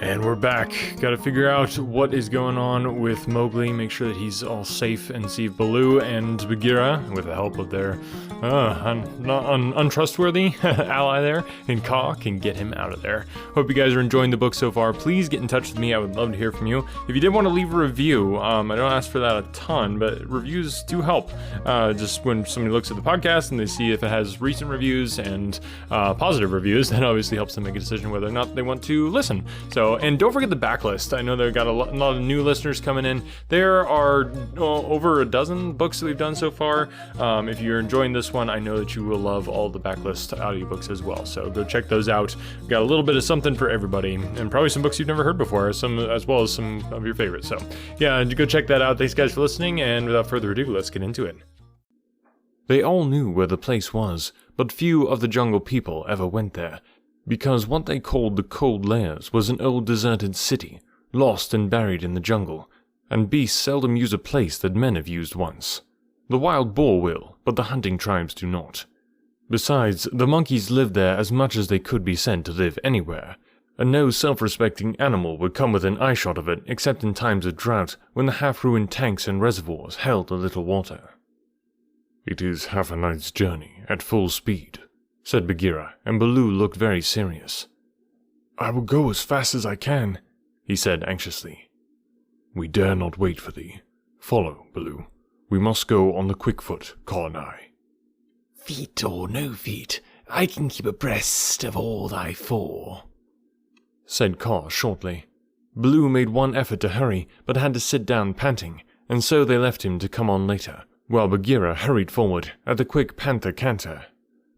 And we're back. Gotta figure out what is going on with Mowgli, make sure that he's all safe, and see if Baloo and Baghera, with the help of their untrustworthy ally there, and Kaa, can get him out of there. Hope you guys are enjoying the book so far. Please get in touch with me. I would love to hear from you. If you did want to leave a review, I don't ask for that a ton, but reviews do help. Just when somebody looks at the podcast and they see if it has recent reviews and positive reviews, that obviously helps them make a decision whether or not they want to listen. So, and don't forget the backlist. I know they've got a lot of new listeners coming in. There are over a dozen books that we've done so far. If you're enjoying this one, I know that you will love all the backlist audiobooks as well. So go check those out. We've got a little bit of something for everybody, and probably some books you've never heard before, as well as some of your favorites. So yeah, go check that out. Thanks guys for listening, and without further ado, let's get into it. They all knew where the place was, but few of the jungle people ever went there, because what they called the Cold Lairs was an old deserted city, lost and buried in the jungle, and beasts seldom use a place that men have used once. The wild boar will, but the hunting tribes do not. Besides, the monkeys lived there as much as they could be said to live anywhere, and no self-respecting animal would come within eyeshot of it except in times of drought, when the half-ruined tanks and reservoirs held a little water. "It is half a night's journey, at full speed," said Baghera, and Baloo looked very serious. "I will go as fast as I can," he said anxiously. "We dare not wait for thee. Follow, Baloo. We must go on the quick foot, Kaa and I." "Feet or no feet, I can keep abreast of all thy four," said Kaa shortly. Baloo made one effort to hurry, but had to sit down panting, and so they left him to come on later, while Baghera hurried forward at the quick panther canter.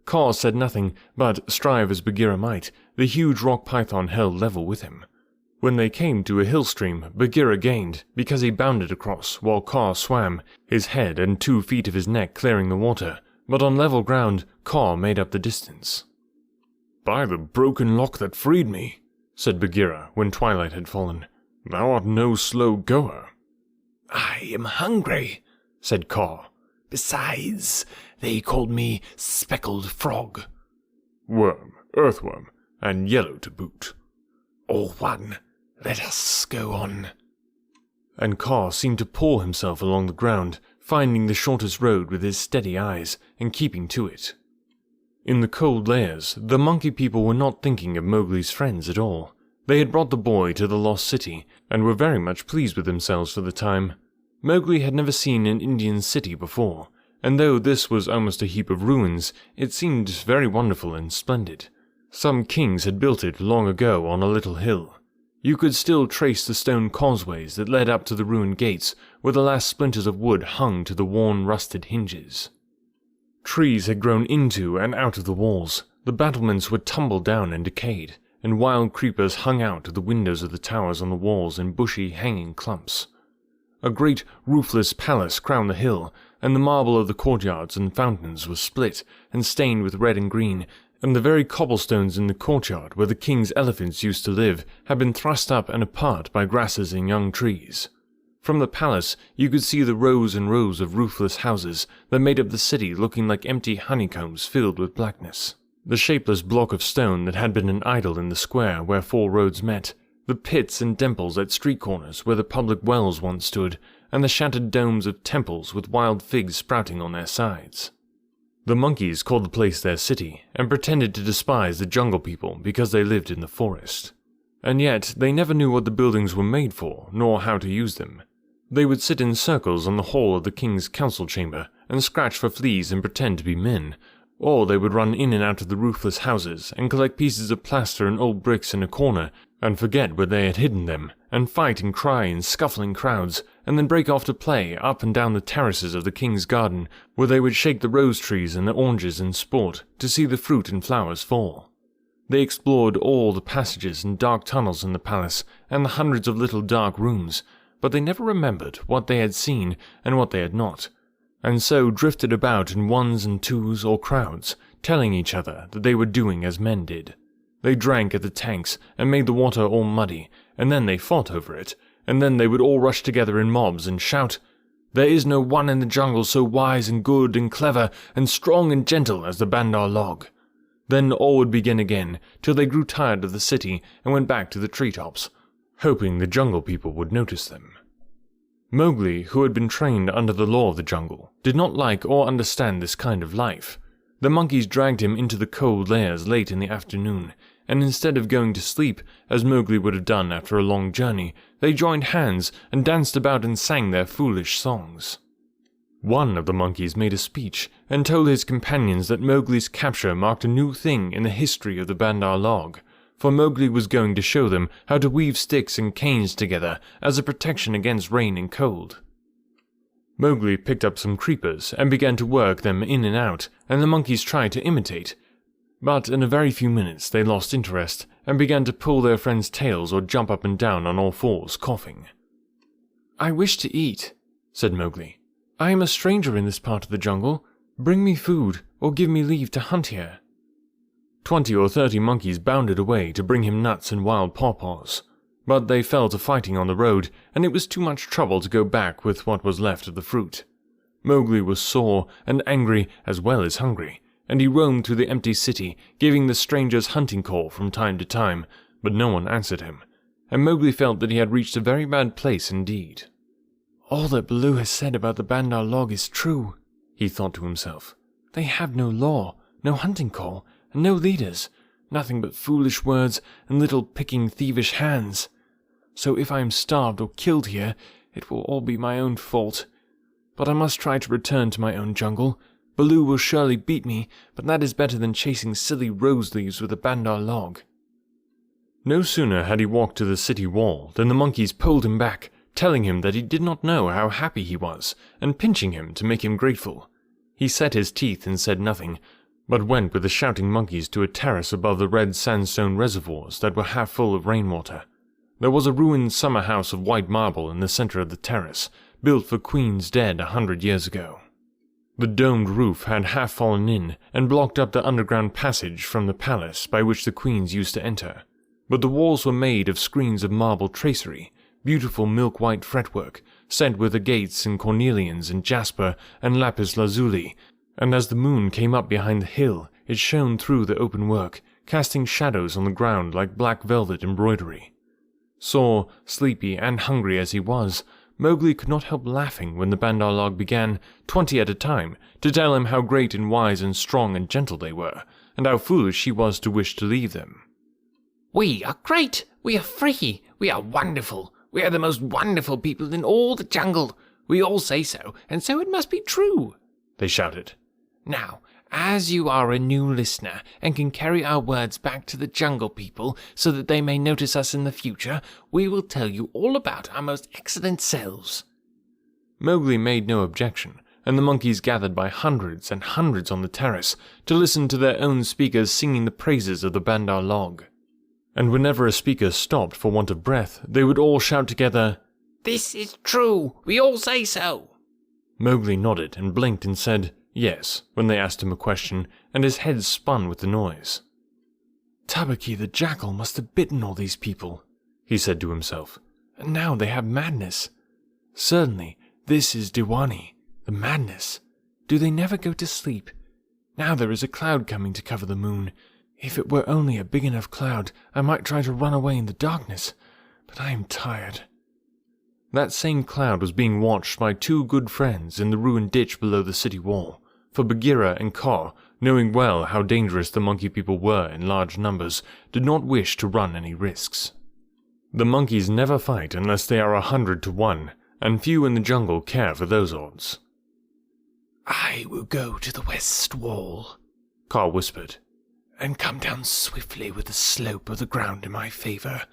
Kaa said nothing, but, strive as Baghera might, the huge rock python held level with him. When they came to a hill stream, Baghera gained, because he bounded across, while Kaa swam, his head and 2 feet of his neck clearing the water, but on level ground, Kaa made up the distance. "By the broken lock that freed me," said Baghera when twilight had fallen, "thou art no slow goer." "I am hungry," said Kaa. "Besides, they called me Speckled Frog." "Worm, earthworm, and yellow to boot." "All one. Let us go on." And Kaa seemed to pull himself along the ground, finding the shortest road with his steady eyes, and keeping to it. In the Cold Lairs, the monkey people were not thinking of Mowgli's friends at all. They had brought the boy to the lost city, and were very much pleased with themselves for the time. Mowgli had never seen an Indian city before, and though this was almost a heap of ruins, it seemed very wonderful and splendid. Some kings had built it long ago on a little hill. You could still trace the stone causeways that led up to the ruined gates, where the last splinters of wood hung to the worn, rusted hinges. Trees had grown into and out of the walls, the battlements were tumbled down and decayed, and wild creepers hung out of the windows of the towers on the walls in bushy, hanging clumps. A great, roofless palace crowned the hill, and the marble of the courtyards and fountains was split and stained with red and green, and the very cobblestones in the courtyard where the king's elephants used to live had been thrust up and apart by grasses and young trees. From the palace you could see the rows and rows of roofless houses that made up the city looking like empty honeycombs filled with blackness. The shapeless block of stone that had been an idol in the square where 4 roads met, the pits and dimples at street corners where the public wells once stood, and the shattered domes of temples with wild figs sprouting on their sides. The monkeys called the place their city, and pretended to despise the jungle people because they lived in the forest. And yet they never knew what the buildings were made for, nor how to use them. They would sit in circles on the hall of the king's council chamber, and scratch for fleas and pretend to be men, or they would run in and out of the roofless houses and collect pieces of plaster and old bricks in a corner, and forget where they had hidden them, and fight and cry in scuffling crowds, and then break off to play up and down the terraces of the king's garden, where they would shake the rose trees and the oranges in sport to see the fruit and flowers fall. They explored all the passages and dark tunnels in the palace, and the hundreds of little dark rooms, but they never remembered what they had seen and what they had not, and so drifted about in ones and twos or crowds, telling each other that they were doing as men did. They drank at the tanks and made the water all muddy, and then they fought over it, and then they would all rush together in mobs and shout, "There is no one in the jungle so wise and good and clever and strong and gentle as the Bandar-Log." Then all would begin again, till they grew tired of the city and went back to the treetops, hoping the jungle people would notice them. Mowgli, who had been trained under the law of the jungle, did not like or understand this kind of life. The monkeys dragged him into the cold lairs late in the afternoon, and instead of going to sleep, as Mowgli would have done after a long journey, they joined hands and danced about and sang their foolish songs. One of the monkeys made a speech and told his companions that Mowgli's capture marked a new thing in the history of the Bandar-Log, for Mowgli was going to show them how to weave sticks and canes together as a protection against rain and cold. Mowgli picked up some creepers and began to work them in and out, and the monkeys tried to imitate. But in a very few minutes they lost interest and began to pull their friends' tails or jump up and down on all fours, coughing. "I wish to eat," said Mowgli. "I am a stranger in this part of the jungle. Bring me food, or give me leave to hunt here." 20 or 30 monkeys bounded away to bring him nuts and wild pawpaws, but they fell to fighting on the road, and it was too much trouble to go back with what was left of the fruit. Mowgli was sore and angry as well as hungry, and he roamed through the empty city, giving the strangers hunting call from time to time, but no one answered him, and Mowgli felt that he had reached a very bad place indeed. "All that Baloo has said about the Bandar-Log is true," he thought to himself. "They have no law, no hunting call, and no leaders, nothing but foolish words and little picking thievish hands. So if I am starved or killed here, it will all be my own fault. But I must try to return to my own jungle. Baloo will surely beat me, but that is better than chasing silly rose leaves with a Bandar-Log." No sooner had he walked to the city wall than the monkeys pulled him back, telling him that he did not know how happy he was, and pinching him to make him grateful. He set his teeth and said nothing, but went with the shouting monkeys to a terrace above the red sandstone reservoirs that were half full of rainwater. There was a ruined summer house of white marble in the center of the terrace, built for queens dead 100 years ago. The domed roof had half fallen in and blocked up the underground passage from the palace by which the queens used to enter, but the walls were made of screens of marble tracery, beautiful milk-white fretwork, set with agates and cornelians and jasper and lapis lazuli, and as the moon came up behind the hill, it shone through the open work, casting shadows on the ground like black velvet embroidery. Sore, sleepy, and hungry as he was, Mowgli could not help laughing when the Bandar-Log began, 20 at a time, to tell him how great and wise and strong and gentle they were, and how foolish he was to wish to leave them. "We are great! We are free! We are wonderful! We are the most wonderful people in all the jungle! We all say so, and so it must be true!" they shouted. "Now, as you are a new listener and can carry our words back to the jungle people so that they may notice us in the future, we will tell you all about our most excellent selves." Mowgli made no objection, and the monkeys gathered by hundreds and hundreds on the terrace to listen to their own speakers singing the praises of the Bandar-Log. And whenever a speaker stopped for want of breath, they would all shout together, "This is true! We all say so!" Mowgli nodded and blinked and said yes when they asked him a question, and his head spun with the noise. "Tabaqui the jackal must have bitten all these people," he said to himself, "and now they have madness. Certainly, this is Diwani, the madness. Do they never go to sleep? Now there is a cloud coming to cover the moon. If it were only a big enough cloud, I might try to run away in the darkness, but I am tired." That same cloud was being watched by 2 good friends in the ruined ditch below the city wall, for Bagheera and Kaa, knowing well how dangerous the monkey people were in large numbers, did not wish to run any risks. The monkeys never fight unless they are 100 to 1, and few in the jungle care for those odds. "I will go to the west wall," Kaa whispered, "and come down swiftly with the slope of the ground in my favor.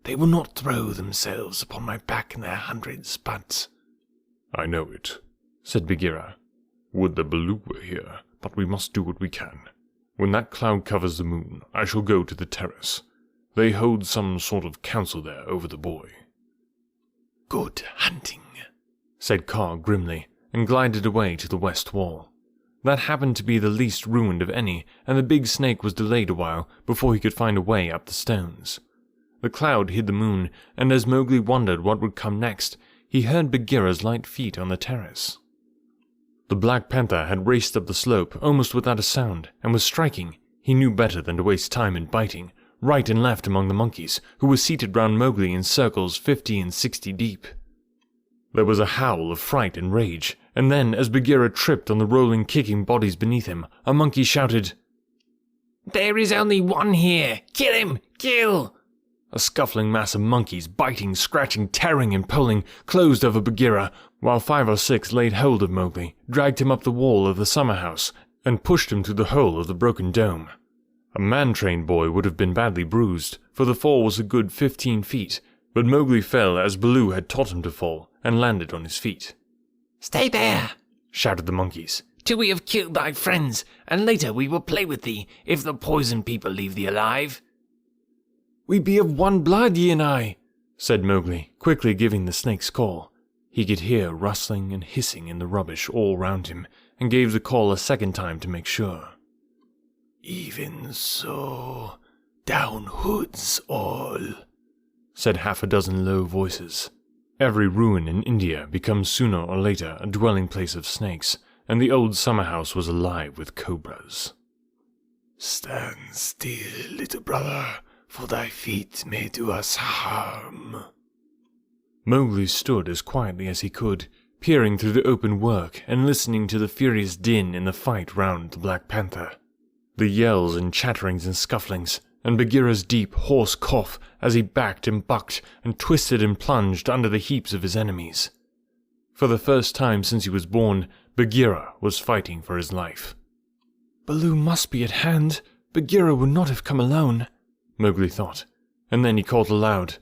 They will not throw themselves upon my back in their hundreds, but—" "I know it," said Bagheera. "Would that Baloo were here, but we must do what we can. When that cloud covers the moon, I shall go to the terrace. They hold some sort of council there over the boy." "Good hunting," said Kaa grimly, and glided away to the west wall. That happened to be the least ruined of any, and the big snake was delayed a while before he could find a way up the stones. The cloud hid the moon, and as Mowgli wondered what would come next, he heard Bagheera's light feet on the terrace. The Black Panther had raced up the slope almost without a sound, and was striking. He knew better than to waste time in biting, right and left among the monkeys, who were seated round Mowgli in circles 50 and 60 deep. There was a howl of fright and rage, and then, as Bagheera tripped on the rolling, kicking bodies beneath him, a monkey shouted, "There is only one here! Kill him! Kill!" A scuffling mass of monkeys, biting, scratching, tearing and pulling, closed over Bagheera, while 5 or 6 laid hold of Mowgli, dragged him up the wall of the summer house, and pushed him through the hole of the broken dome. A man-trained boy would have been badly bruised, for the fall was a good 15 feet, but Mowgli fell as Baloo had taught him to fall, and landed on his feet. "Stay there!" shouted the monkeys. "Till we have killed thy friends, and later we will play with thee, if the poison people leave thee alive." "We be of one blood, ye and I," said Mowgli, quickly giving the snake's call. He could hear rustling and hissing in the rubbish all round him, and gave the call a second time to make sure. "Even so, down hoods all," said half a dozen low voices. Every ruin in India becomes sooner or later a dwelling place of snakes, and the old summer house was alive with cobras. "Stand still, little brother, for thy feet may do us harm." Mowgli stood as quietly as he could, peering through the open work and listening to the furious din in the fight round the Black Panther. The yells and chatterings and scufflings, and Bagheera's deep, hoarse cough as he backed and bucked and twisted and plunged under the heaps of his enemies. For the first time since he was born, Bagheera was fighting for his life. "Baloo must be at hand. Bagheera would not have come alone," Mowgli thought, and then he called aloud,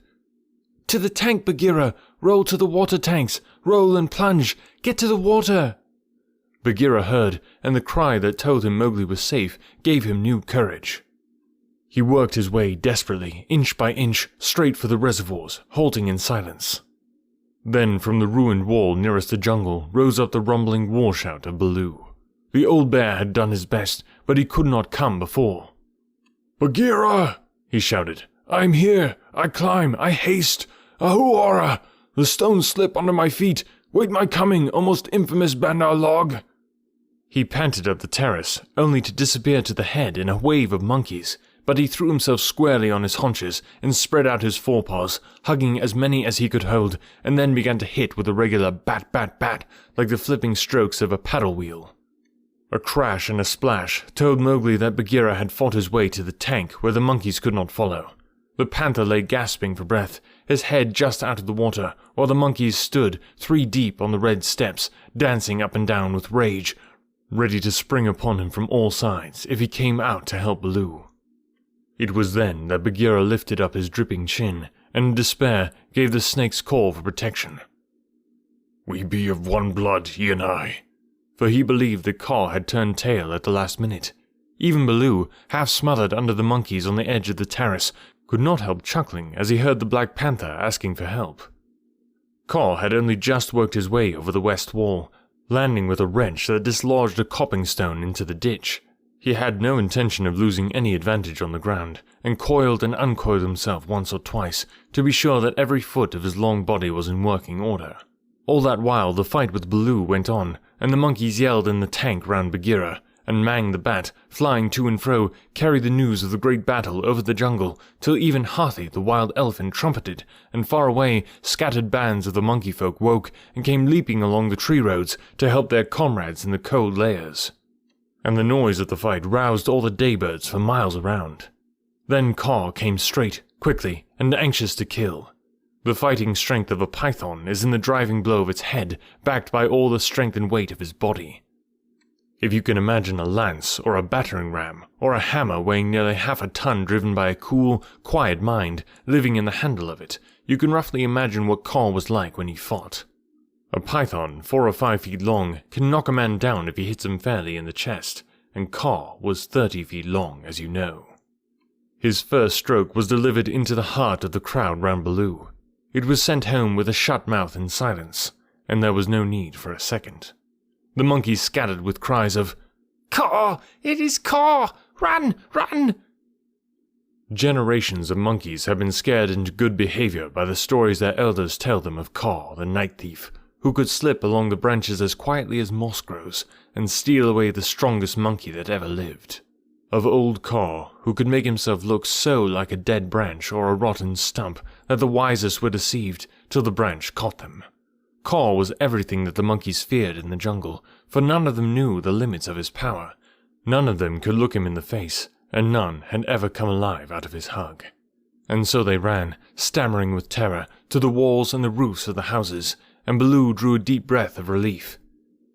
"To the tank, Bagheera! Roll to the water tanks! Roll and plunge! Get to the water!" Bagheera heard, and the cry that told him Mowgli was safe gave him new courage. He worked his way desperately, inch by inch, straight for the reservoirs, halting in silence. Then from the ruined wall nearest the jungle rose up the rumbling war shout of Baloo. The old bear had done his best, but he could not come before. "Bagheera!" he shouted. "I'm here! I climb! I haste! Ahuara! The stones slip under my feet! Wait my coming, almost infamous Bandar-Log!" He panted up the terrace, only to disappear to the head in a wave of monkeys, but he threw himself squarely on his haunches and spread out his forepaws, hugging as many as he could hold, and then began to hit with a regular bat, bat, bat, like the flipping strokes of a paddle wheel. A crash and a splash told Mowgli that Bagheera had fought his way to the tank where the monkeys could not follow. The panther lay gasping for breath, his head just out of the water, while the monkeys stood 3 deep on the red steps, dancing up and down with rage, ready to spring upon him from all sides if he came out to help Baloo. It was then that Bagheera lifted up his dripping chin, and in despair gave the snake's call for protection. "We be of one blood, he and I," for he believed that Kaa had turned tail at the last minute. Even Baloo, half smothered under the monkeys on the edge of the terrace, could not help chuckling as he heard the Black Panther asking for help. Kaa had only just worked his way over the west wall, landing with a wrench that dislodged a coping stone into the ditch. He had no intention of losing any advantage on the ground, and coiled and uncoiled himself once or twice to be sure that every foot of his long body was in working order. All that while the fight with Baloo went on, and the monkeys yelled in the tank round Bagheera, and Mang the Bat, flying to and fro, carried the news of the great battle over the jungle, till even Hathi the wild elephant trumpeted, and far away scattered bands of the monkey folk woke and came leaping along the tree roads to help their comrades in the cold layers. And the noise of the fight roused all the daybirds for miles around. Then Kaa came straight, quickly, and anxious to kill. The fighting strength of a python is in the driving blow of its head, backed by all the strength and weight of his body. If you can imagine a lance, or a battering ram, or a hammer weighing nearly half a ton driven by a cool, quiet mind living in the handle of it, you can roughly imagine what Kaa was like when he fought. A python, 4 or 5 feet long, can knock a man down if he hits him fairly in the chest, and Kaa was 30 feet long, as you know. His first stroke was delivered into the heart of the crowd round Baloo. It was sent home with a shut mouth and silence, and there was no need for a second. The monkeys scattered with cries of, "Kaa! It is Kaa! Run! Run!" Generations of monkeys have been scared into good behavior by the stories their elders tell them of Kaa, the night thief, who could slip along the branches as quietly as moss grows and steal away the strongest monkey that ever lived. of old Kaa, who could make himself look so like a dead branch or a rotten stump that the wisest were deceived till the branch caught them. Kaa was everything that the monkeys feared in the jungle, for none of them knew the limits of his power. None of them could look him in the face, and none had ever come alive out of his hug. And so they ran, stammering with terror, to the walls and the roofs of the houses, and Baloo drew a deep breath of relief.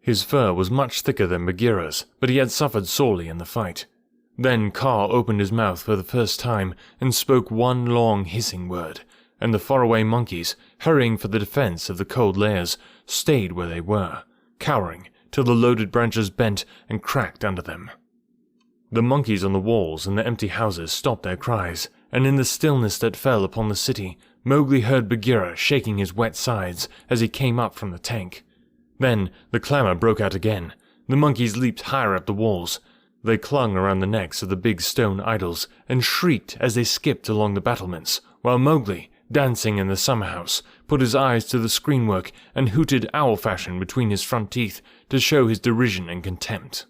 His fur was much thicker than Bagheera's, but he had suffered sorely in the fight. Then Kaa opened his mouth for the first time and spoke one long hissing word, and the faraway monkeys, hurrying for the defense of the cold layers, stayed where they were, cowering till the loaded branches bent and cracked under them. The monkeys on the walls and the empty houses stopped their cries, and in the stillness that fell upon the city, Mowgli heard Bagheera shaking his wet sides as he came up from the tank. Then the clamour broke out again. The monkeys leaped higher up the walls. They clung around the necks of the big stone idols and shrieked as they skipped along the battlements, while Mowgli, dancing in the summer-house, put his eyes to the screenwork and hooted owl-fashion between his front teeth to show his derision and contempt.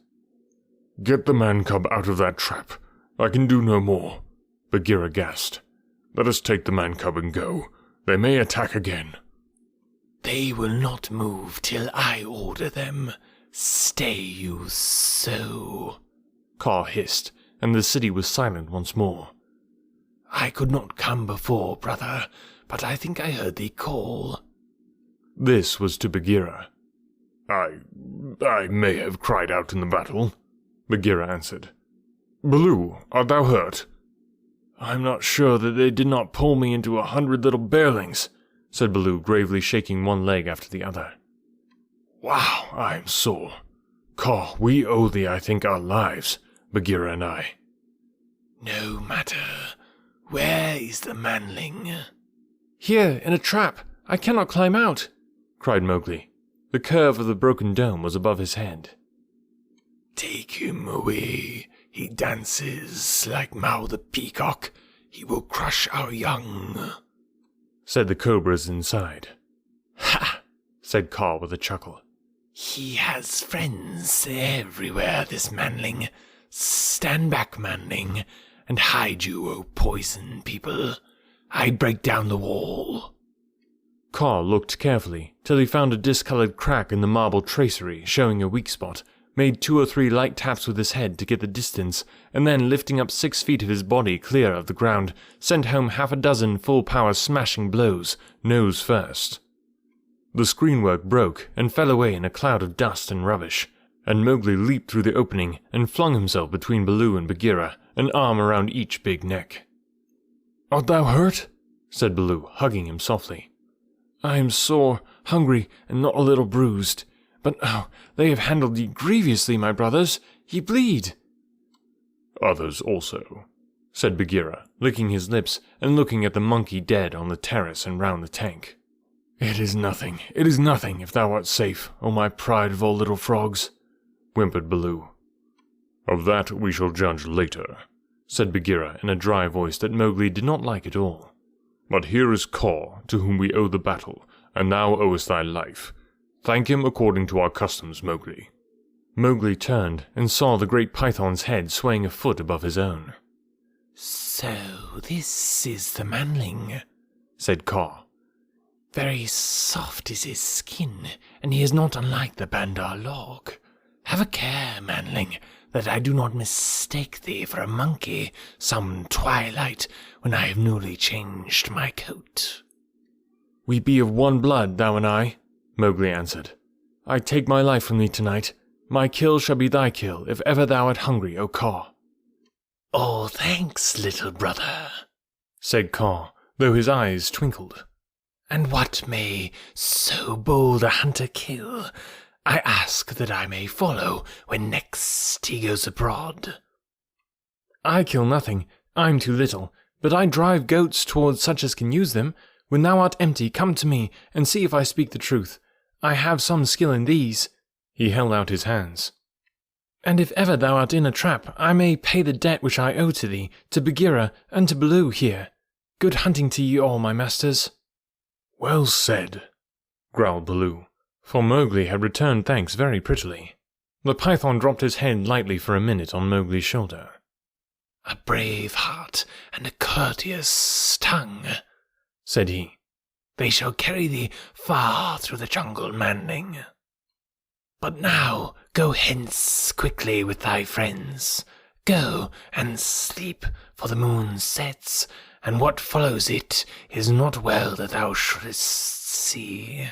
"Get the man-cub out of that trap. I can do no more," Bagheera gasped. "Let us take the man-cub and go. They may attack again." "They will not move till I order them. Stay you so," Kaa hissed, and the city was silent once more. "I could not come before, brother, but I think I heard thee call." This was to Bagheera. I may have cried out in the battle," Bagheera answered. "Baloo, art thou hurt?" "I'm not sure that they did not pull me into 100 little bearlings," said Baloo, gravely shaking one leg after the other. "Wow, I am sore. Kaa, we owe thee, I think, our lives, Bagheera and I." "No matter. Where is the manling?" "Here, in a trap. I cannot climb out," cried Mowgli. The curve of the broken dome was above his head. "Take him away. He dances like Mao the peacock. He will crush our young," said the cobras inside. "Ha!" said Kaa with a chuckle. "He has friends everywhere, this manling. Stand back, manling, and hide you, O poison people. I'd break down the wall." Kaa looked carefully till he found a discoloured crack in the marble tracery showing a weak spot, made 2 or 3 light taps with his head to get the distance, and then lifting up 6 feet of his body clear of the ground, sent home 6 full-power smashing blows, nose first. The screenwork broke and fell away in a cloud of dust and rubbish, and Mowgli leaped through the opening and flung himself between Baloo and Bagheera, an arm around each big neck. "Art thou hurt?" said Baloo, hugging him softly. "I am sore, hungry, and not a little bruised. But, oh, they have handled ye grievously, my brothers. Ye bleed." "Others also," said Bagheera, licking his lips and looking at the monkey dead on the terrace and round the tank. It is nothing, if thou art safe, O my pride of all little frogs," whimpered Baloo. "Of that we shall judge later," said Bagheera in a dry voice that Mowgli did not like at all. "But here is Kaa, to whom we owe the battle, and thou owest thy life. Thank him according to our customs, Mowgli." Mowgli turned and saw the great python's head swaying a foot above his own. "So this is the manling," said Kaa. "Very soft is his skin, and he is not unlike the Bandar-Log. Have a care, manling, that I do not mistake thee for a monkey some twilight when I have newly changed my coat." "We be of one blood, thou and I," Mowgli answered. "I take my life from thee tonight. My kill shall be thy kill, if ever thou art hungry, O Kaa." "Oh, thanks, little brother," said Kaa, though his eyes twinkled. "And what may so bold a hunter kill? I ask that I may follow when next he goes abroad." "I kill nothing. I'm too little. But I drive goats towards such as can use them. When thou art empty, come to me, and see if I speak the truth. I have some skill in these." He held out his hands. "And if ever thou art in a trap, I may pay the debt which I owe to thee, to Bagheera, and to Baloo here. Good hunting to ye all, my masters." "Well said," growled Baloo, for Mowgli had returned thanks very prettily. The python dropped his head lightly for a minute on Mowgli's shoulder. a brave heart, and a courteous tongue," said he. "They shall carry thee far through the jungle, manling. But now go hence quickly with thy friends. Go and sleep, for the moon sets, and what follows it is not well that thou shouldest see."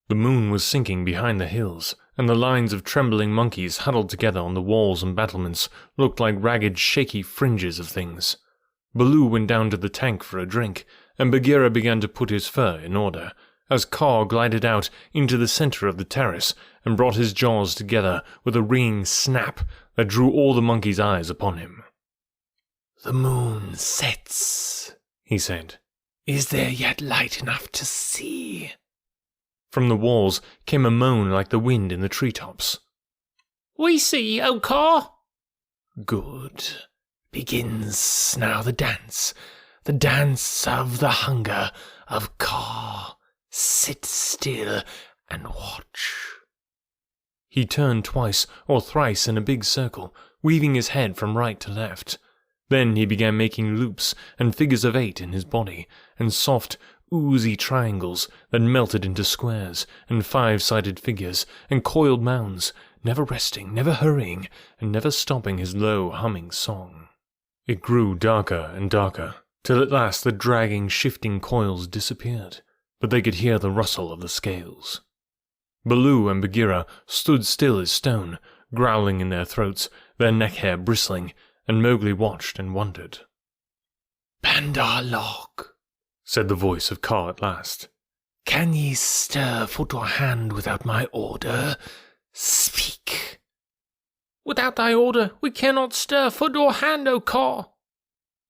The moon was sinking behind the hills, and the lines of trembling monkeys huddled together on the walls and battlements looked like ragged, shaky fringes of things. Baloo went down to the tank for a drink, and Bagheera began to put his fur in order, as Kaa glided out into the center of the terrace and brought his jaws together with a ringing snap that drew all the monkeys' eyes upon him. "The moon sets," he said. "Is there yet light enough to see?" From the walls came a moan like the wind in the treetops. "We see, O Kaa." "Good. Begins now the dance of the hunger of Kaa. Sit still and watch." He turned twice or thrice in a big circle, weaving his head from right to left. Then he began making loops and figures of 8 in his body, and soft, oozy triangles that melted into squares, and 5-sided figures, and coiled mounds, never resting, never hurrying, and never stopping his low, humming song. It grew darker and darker, till at last the dragging, shifting coils disappeared, but they could hear the rustle of the scales. Baloo and Bagheera stood still as stone, growling in their throats, their neck hair bristling, and Mowgli watched and wondered. "Bandar-Log," said the voice of Kaa at last. "Can ye stir foot or hand without my order? Speak." "Without thy order we cannot stir foot or hand, O Kaa."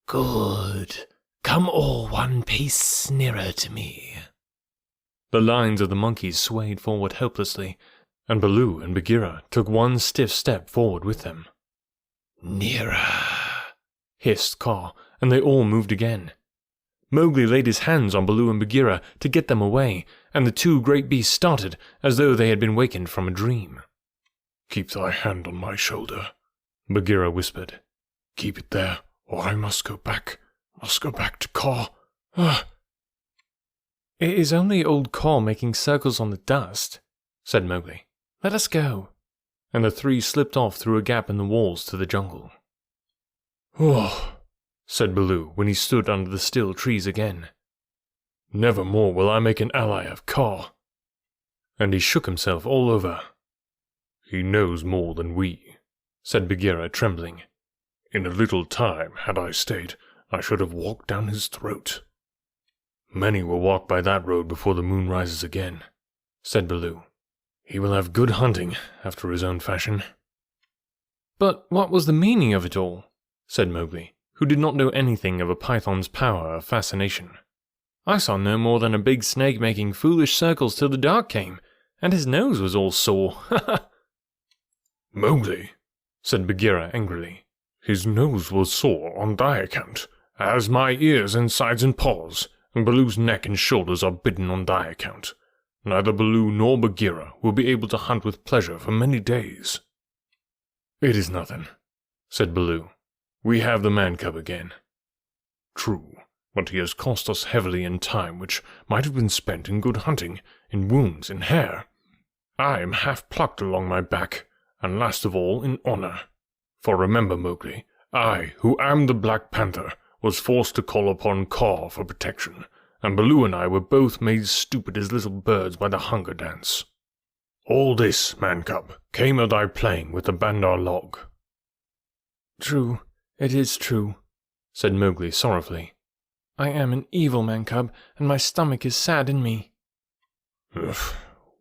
"Good. Come all one pace nearer to me." The lines of the monkeys swayed forward helplessly, and Baloo and Bagheera took one stiff step forward with them. "Nearer," hissed Kaa, and they all moved again. Mowgli laid his hands on Baloo and Bagheera to get them away, and the 2 great beasts started as though they had been wakened from a dream. "Keep thy hand on my shoulder," Bagheera whispered. "Keep it there, or I must go back to Kaa. Ah." "It is only old Kaa making circles on the dust," said Mowgli. "Let us go." And the 3 slipped off through a gap in the walls to the jungle. "Oh," said Baloo when he stood under the still trees again. "Never more will I make an ally of Kaa." And he shook himself all over. "He knows more than we," said Bagheera, trembling. "In a little time, had I stayed, I should have walked down his throat." "Many will walk by that road before the moon rises again," said Baloo. "He will have good hunting, after his own fashion." "But what was the meaning of it all?" said Mowgli, who did not know anything of a python's power of fascination. "I saw no more than a big snake making foolish circles till the dark came, and his nose was all sore. Ha ha!" "Mowgli," said Bagheera angrily. "his nose was sore on thy account, as my ears and sides and paws, and Baloo's neck and shoulders are bitten on thy account. Neither Baloo nor Bagheera will be able to hunt with pleasure for many days." "It is nothing," said Baloo. "We have the man-cub again." "True, but he has cost us heavily in time which might have been spent in good hunting, in wounds, in hair. I am half plucked along my back, and last of all in honor. For remember, Mowgli, I, who am the Black Panther, was forced to call upon Kaa for protection, and Baloo and I were both made stupid as little birds by the hunger dance. All this, man-cub, came of thy playing with the Bandar-Log." "True, it is true," said Mowgli sorrowfully. "I am an evil man-cub, and my stomach is sad in me."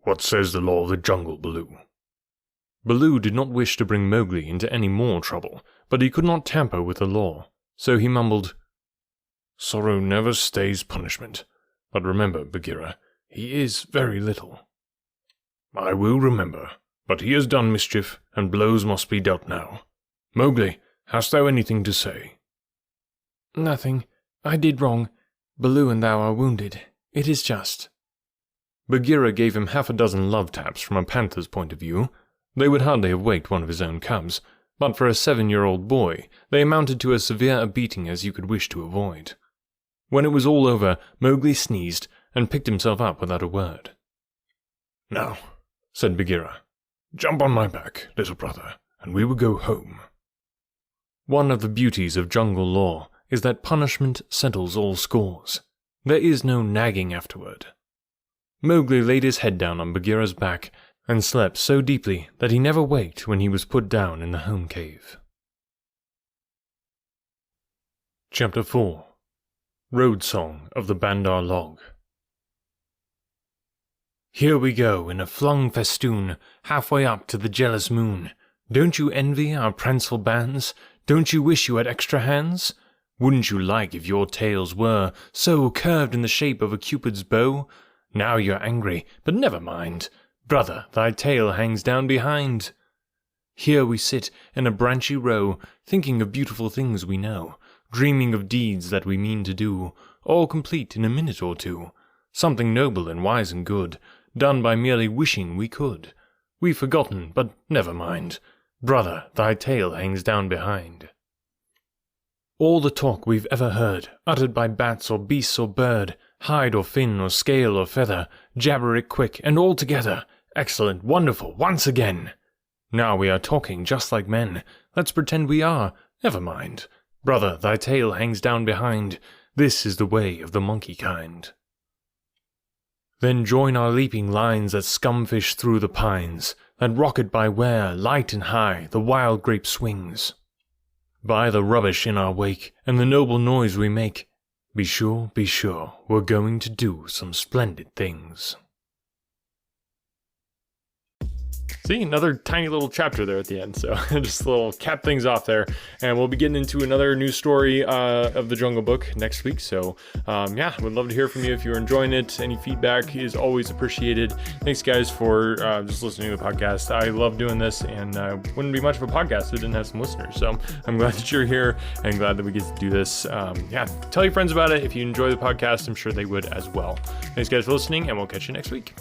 "What says the law of the jungle, Baloo?" Baloo did not wish to bring Mowgli into any more trouble, but he could not tamper with the law, so he mumbled, "Sorrow never stays punishment. But remember, Bagheera, he is very little." "I will remember, but he has done mischief, and blows must be dealt now. Mowgli, hast thou anything to say?" "Nothing. I did wrong. Baloo and thou are wounded. It is just." Bagheera gave him 6 love taps from a panther's point of view. They would hardly have waked one of his own cubs, but for a 7-year-old boy, they amounted to as severe a beating as you could wish to avoid. When it was all over, Mowgli sneezed and picked himself up without a word. "Now," said Bagheera, "jump on my back, little brother, and we will go home." One of the beauties of jungle law is that punishment settles all scores. There is no nagging afterward. Mowgli laid his head down on Bagheera's back and slept so deeply that he never waked when he was put down in the home cave. Chapter 4. Road Song of the Bandar-Log. Here we go in a flung festoon, halfway up to the jealous moon. Don't you envy our pranceful bands? Don't you wish you had extra hands? Wouldn't you like if your tails were so curved in the shape of a Cupid's bow? Now you're angry, but never mind. Brother, thy tail hangs down behind. Here we sit in a branchy row, thinking of beautiful things we know, dreaming of deeds that we mean to do, all complete in a minute or two. Something noble and wise and good, done by merely wishing we could. We've forgotten, but never mind. Brother, thy tail hangs down behind. All the talk we've ever heard, uttered by bats or beasts or bird, hide or fin or scale or feather, jabber it quick and all together. Excellent, wonderful, once again. Now we are talking just like men. Let's pretend we are. Never mind. Brother, thy tail hangs down behind. This is the way of the monkey kind. Then join our leaping lines that scumfish through the pines, that rocket by where, light and high, the wild grape swings. By the rubbish in our wake, and the noble noise we make, be sure, we're going to do some splendid things. See, another tiny little chapter there at the end, so just a little cap things off there, and we'll be getting into another new story of the Jungle Book next week, so yeah, would love to hear from you if you're enjoying it. Any feedback is always appreciated. Thanks guys for just listening to the podcast. I love doing this, and wouldn't be much of a podcast if it didn't have some listeners, so I'm glad that you're here, and glad that we get to do this. Yeah, tell your friends about it. If you enjoy the podcast, I'm sure they would as well. Thanks guys for listening, and we'll catch you next week.